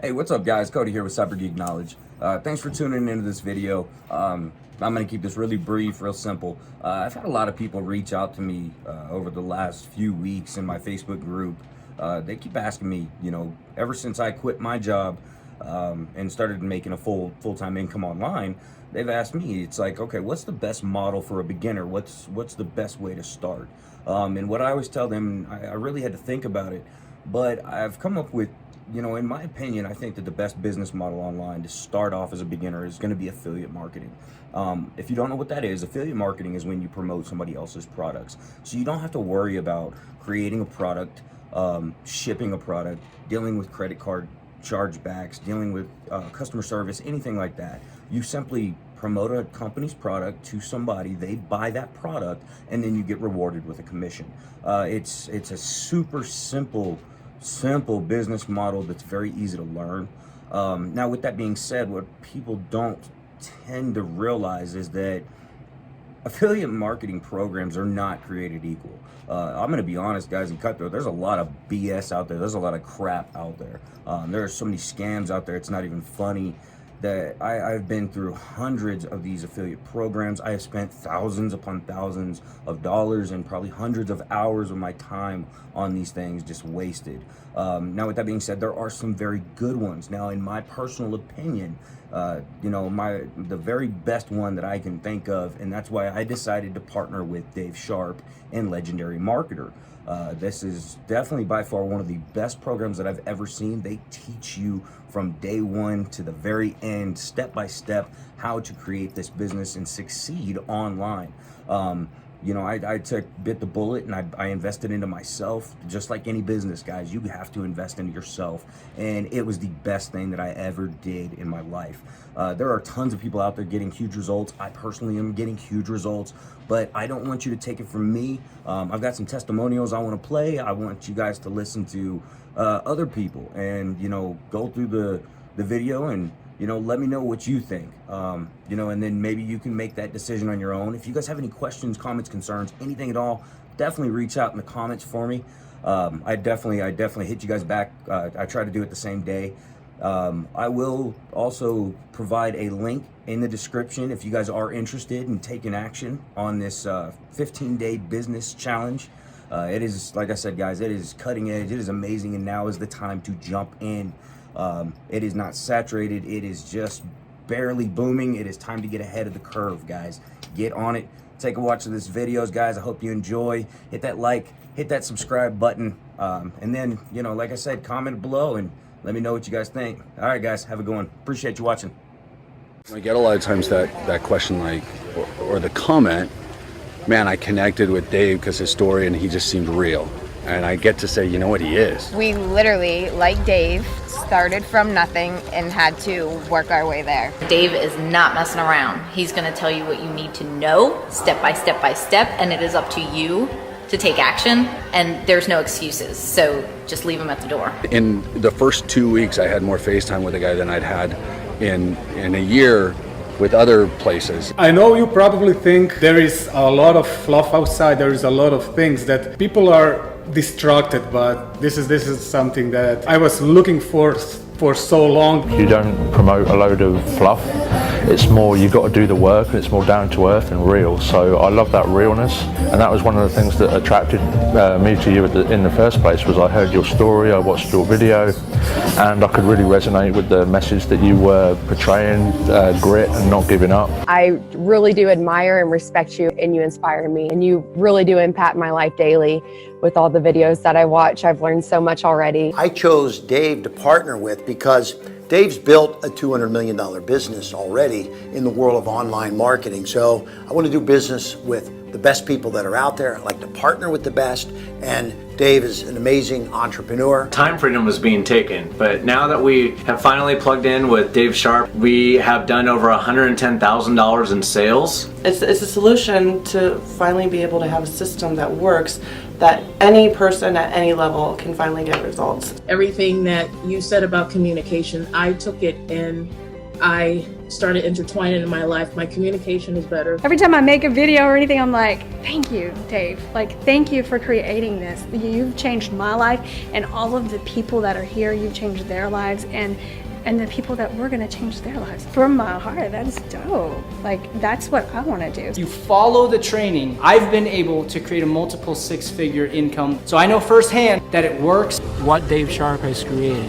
Hey, what's up guys? Cody here with Cyber Geek Knowledge. Thanks for tuning into this video. I'm going to keep this really brief, real simple. I've had a lot of people reach out to me over the last few weeks in my Facebook group. They keep asking me, ever since I quit my job and started making a full-time income online, they've asked me, it's like, okay, what's the best model for a beginner? What's the best way to start? And what I always tell them, I really had to think about it, but I've come up with, in my opinion, I think that the best business model online to start off as a beginner is going to be affiliate marketing. If you don't know what that is, affiliate marketing is when you promote somebody else's products. So you don't have to worry about creating a product, shipping a product, dealing with credit card chargebacks, dealing with customer service, anything like that. You simply promote a company's product to somebody, they buy that product, and then you get rewarded with a commission. It's a super simple business model that's very easy to learn. Now, with that being said, what people don't tend to realize is that affiliate marketing programs are not created equal. I'm going to be honest, guys, and cutthroat, there's a lot of BS out there. There's a lot of crap out there. There are so many scams out there, it's not even funny. That I've been through hundreds of these affiliate programs. I have spent thousands upon thousands of dollars and probably hundreds of hours of my time on these things just wasted. Now, with that being said, there are some very good ones. Now, in my personal opinion, the very best one that I can think of, and that's why I decided to partner with Dave Sharpe and Legendary Marketer. This is definitely by far one of the best programs that I've ever seen. They teach you from day one to the very end, step by step, how to create this business and succeed online. I bit the bullet and I invested into myself. Just like any business, guys, you have to invest into yourself. And it was the best thing that I ever did in my life. There are tons of people out there getting huge results. I personally am getting huge results, but I don't want you to take it from me. I've got some testimonials I want to play. I want you guys to listen to other people and, go through the video and, let me know what you think, and then maybe you can make that decision on your own. If you guys have any questions, comments, concerns, anything at all, definitely reach out in the comments for me. I definitely hit you guys back. I try to do it the same day. I will also provide a link in the description if you guys are interested in taking action on this 15-day business challenge. It is, like I said, guys, it is cutting edge. It is amazing, and now is the time to jump in. It is not saturated. It is just barely booming. It is time to get ahead of the curve, guys. Get on it. Take a watch of this videos, guys. I hope you enjoy. Hit that like, hit that subscribe button, and then, like I said, comment below and let me know what you guys think. All right, guys, have a good one. Appreciate you watching. I get a lot of times that question, or the comment, man, I connected with Dave because his story and he just seemed real. And I get to say, you know what, he is. We literally, like Dave, started from nothing and had to work our way there. Dave is not messing around. He's going to tell you what you need to know, step by step by step, and it is up to you to take action, and there's no excuses. So just leave him at the door. In the first 2 weeks, I had more FaceTime with a guy than I'd had in a year with other places. I know you probably think there is a lot of fluff outside, there is a lot of things that people are distracted, but this is something that I was looking for so long. You don't promote a load of fluff. It's more, you've got to do the work, and it's more down to earth and real. So I love that realness, and that was one of the things that attracted me to you in the first place. Was I heard your story, I watched your video, and I could really resonate with the message that you were portraying, grit and not giving up. I really do admire and respect you, and you inspire me, and you really do impact my life daily. With all the videos that I watch, I've learned so much already. I chose Dave to partner with because Dave's built a $200 million business already in the world of online marketing. So I want to do business with the best people that are out there. I like to partner with the best, and Dave is an amazing entrepreneur. Time freedom was being taken, but now that we have finally plugged in with Dave Sharpe, we have done over $110,000 in sales. It's a solution to finally be able to have a system that works, that any person at any level can finally get results. Everything that you said about communication, I took it and I started intertwining in my life. My communication is better. Every time I make a video or anything, I'm like, thank you, Dave. Like, thank you for creating this. You've changed my life, and all of the people that are here, you've changed their lives, and the people that we're gonna change their lives. From my heart, that is dope. Like, that's what I wanna do. You follow the training. I've been able to create a multiple six-figure income, so I know firsthand that it works. What Dave Sharpe has created,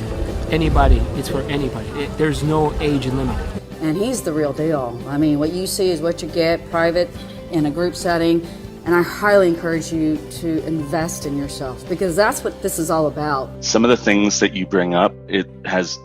anybody, it's for anybody. There's no age limit. And he's the real deal. I mean, what you see is what you get, private, in a group setting, and I highly encourage you to invest in yourself, because that's what this is all about. Some of the things that you bring up, it has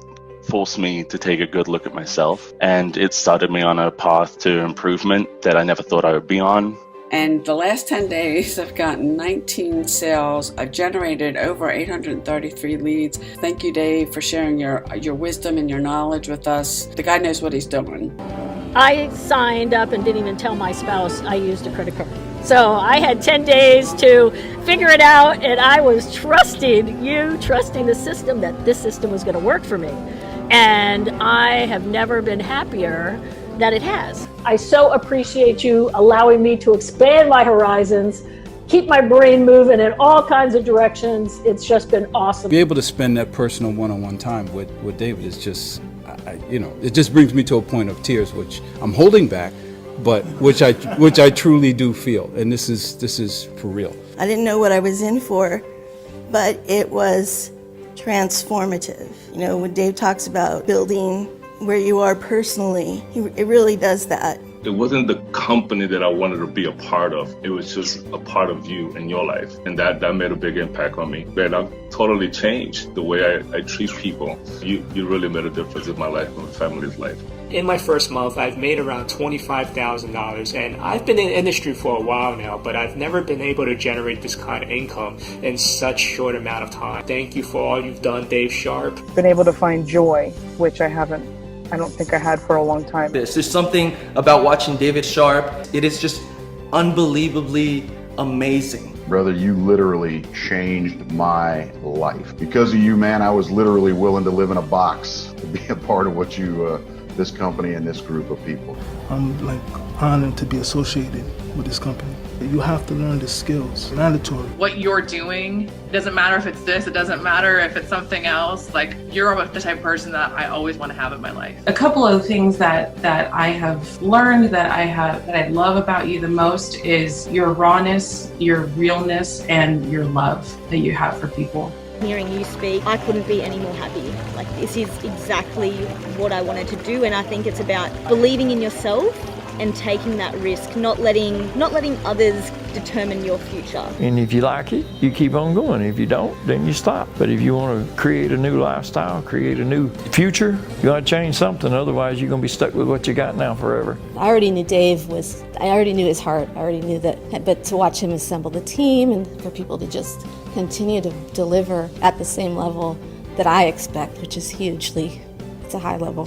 forced me to take a good look at myself, and it started me on a path to improvement that I never thought I would be on. And the last 10 days, I've gotten 19 sales. I've generated over 833 leads. Thank you, Dave, for sharing your wisdom and your knowledge with us. The guy knows what he's doing. I signed up and didn't even tell my spouse I used a credit card. So I had 10 days to figure it out, and I was trusting the system, that this system was going to work for me. And I have never been happier that it has. I so appreciate you allowing me to expand my horizons, keep my brain moving in all kinds of directions. It's just been awesome. Be able to spend that personal one-on-one time with David is just, it just brings me to a point of tears, which I'm holding back, but which I truly do feel, and this is for real. I didn't know what I was in for, but it was transformative. You know, when Dave talks about building where you are personally, it really does that. It wasn't the company that I wanted to be a part of. It was just a part of you and your life. And that made a big impact on me. Man, I've totally changed the way I treat people. You really made a difference in my life and my family's life. In my first month, I've made around $25,000, and I've been in the industry for a while now, but I've never been able to generate this kind of income in such short amount of time. Thank you for all you've done, Dave Sharpe. Been able to find joy, which I don't think I had for a long time. There's something about watching David Sharpe. It is just unbelievably amazing. Brother, you literally changed my life. Because of you, man, I was literally willing to live in a box to be a part of what you, this company and this group of people. I'm honored to be associated with this company. You have to learn the skills, mandatory. What you're doing, it doesn't matter if it's this, it doesn't matter if it's something else. Like, you're the type of person that I always want to have in my life. A couple of things that I have learned that I love about you the most is your rawness, your realness, and your love that you have for people. Hearing you speak, I couldn't be any more happy. Like, this is exactly what I wanted to do, and I think it's about believing in yourself and taking that risk, not letting others determine your future. And if you like it, you keep on going. If you don't, then you stop. But if you want to create a new lifestyle, create a new future, you got to change something. Otherwise, you're going to be stuck with what you got now forever. I already knew I already knew his heart. I already knew that. But to watch him assemble the team and for people to just continue to deliver at the same level that I expect, which is it's a high level,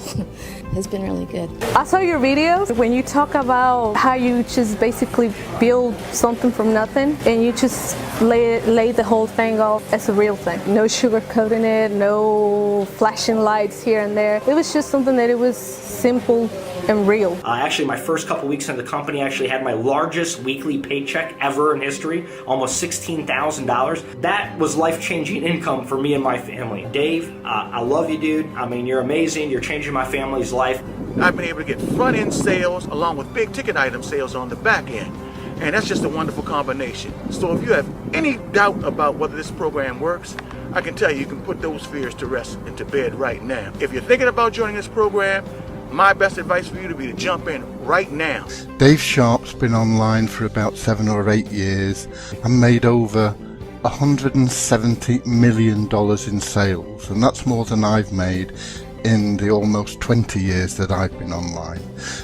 has been really good. I saw your videos when you talk about how you just basically build something from nothing and you just lay the whole thing off as a real thing. No sugarcoating it, no flashing lights here and there. It was just something that it was simple and real. Actually, my first couple weeks in the company, I actually had my largest weekly paycheck ever in history, almost $16,000. That was life-changing income for me and my family. Dave, I love you, dude. I mean, you're amazing. You're changing my family's life. I've been able to get front-end sales along with big-ticket item sales on the back end. And that's just a wonderful combination. So if you have any doubt about whether this program works, I can tell you can put those fears to rest and to bed right now. If you're thinking about joining this program, my best advice for you to be to jump in right now. Dave Sharpe's been online for about 7 or 8 years and made over $170 million in sales, and that's more than I've made in the almost 20 years that I've been online.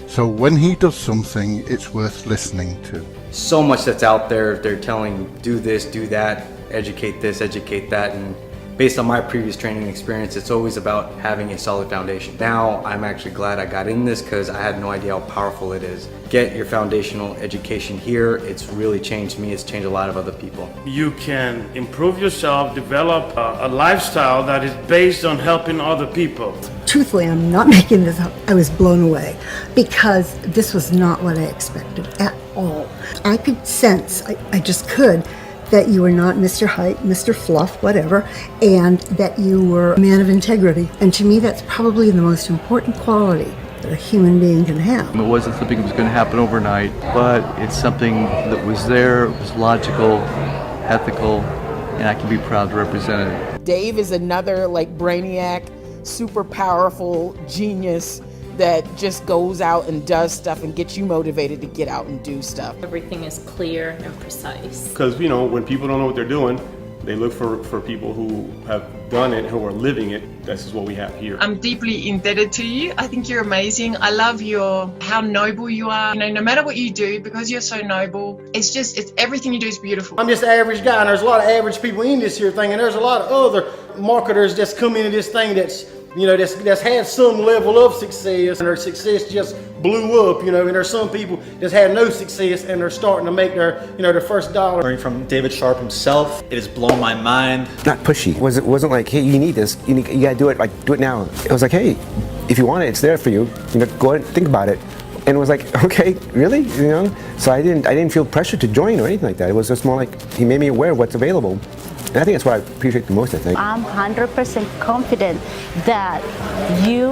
So when he does something, it's worth listening to. So much that's out there, they're telling do this, do that, educate this, educate that, and based on my previous training experience, it's always about having a solid foundation. Now, I'm actually glad I got in this because I had no idea how powerful it is. Get your foundational education here. It's really changed me. It's changed a lot of other people. You can improve yourself, develop a lifestyle that is based on helping other people. Truthfully, I'm not making this up. I was blown away because this was not what I expected at all. I could sense, I just could, that you were not Mr. Height, Mr. Fluff, whatever, and that you were a man of integrity. And to me, that's probably the most important quality that a human being can have. It wasn't something that was going to happen overnight, but it's something that was there, it was logical, ethical, and I can be proud to represent it. Dave is another like brainiac, super powerful genius that just goes out and does stuff and gets you motivated to get out and do stuff. Everything is clear and precise. Because, you know, when people don't know what they're doing, they look for people who have done it, who are living it. This is what we have here. I'm deeply indebted to you. I think you're amazing. I love how noble you are. You know, no matter what you do, because you're so noble, it's everything you do is beautiful. I'm just an average guy, and there's a lot of average people in this here thing, and there's a lot of other marketers that's come into this thing that's had some level of success, and their success just blew up, and there's some people that's had no success and they're starting to make their first dollar. Learning from David Sharpe himself, it has blown my mind. Not pushy. It wasn't like, hey, you need this, you gotta do it, like do it now. It was like, hey, if you want it, it's there for you. Go ahead and think about it. And it was like, okay, really? So I didn't feel pressure to join or anything like that. It was just more like he made me aware of what's available. And I think that's what I appreciate the most, I think. I'm 100% confident that you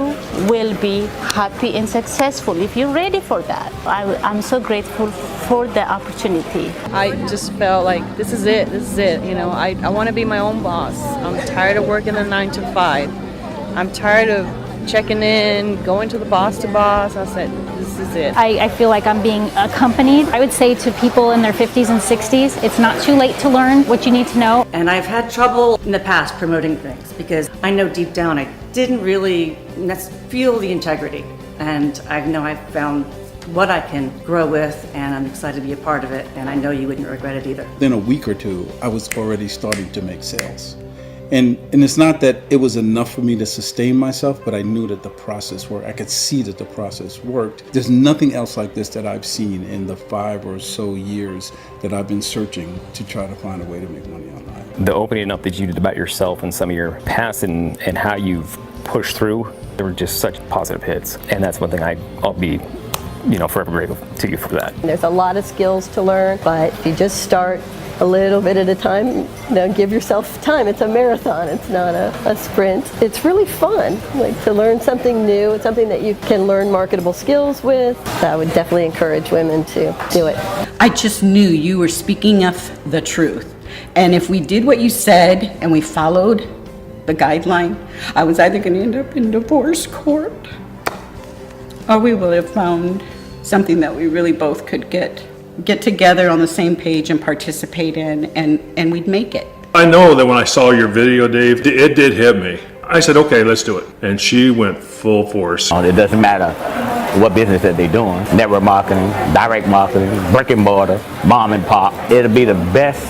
will be happy and successful if you're ready for that. I'm so grateful for the opportunity. I just felt like this is it. I want to be my own boss. I'm tired of working a 9 to 5. I'm tired of checking in, going to the boss. I said, this is it. I feel like I'm being accompanied. I would say to people in their 50s and 60s, it's not too late to learn what you need to know. And I've had trouble in the past promoting things because I know deep down I didn't really feel the integrity. And I know I've found what I can grow with, and I'm excited to be a part of it, and I know you wouldn't regret it either. Within a week or two, I was already starting to make sales. And it's not that it was enough for me to sustain myself, but I knew that the process worked. I could see that the process worked. There's nothing else like this that I've seen in the 5 or so years that I've been searching to try to find a way to make money online. The opening up that you did about yourself and some of your past and how you've pushed through, they were just such positive hits. And that's one thing I'll be forever grateful to you for that. There's a lot of skills to learn, but if you just start a little bit at a time, give yourself time. It's a marathon, it's not a sprint. It's really fun, to learn something new. It's something that you can learn marketable skills with. So I would definitely encourage women to do it. I just knew you were speaking of the truth. And if we did what you said and we followed the guideline, I was either going to end up in divorce court or we would have found something that we really both could get together on the same page and participate in, and we'd make it. I know that when I saw your video, Dave, it did hit me. I said, okay, let's do it. And she went full force. It doesn't matter what business that they're doing. Network marketing, direct marketing, brick and mortar, mom and pop. It'll be the best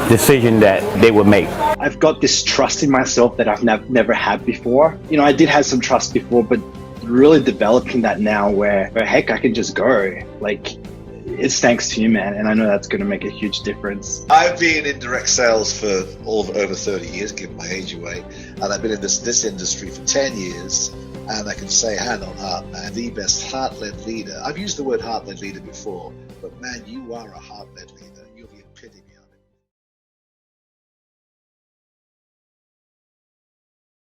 decision that they would make. I've got this trust in myself that I've never had before. I did have some trust before, but really developing that now where heck, I can just go. It's thanks to you, man, and I know that's going to make a huge difference. I've been in direct sales for over 30 years, giving my age away, and I've been in this industry for 10 years, and I can say hand on heart, man, the best heart-led leader. I've used the word heart-led leader before, but man, you are a heart-led leader.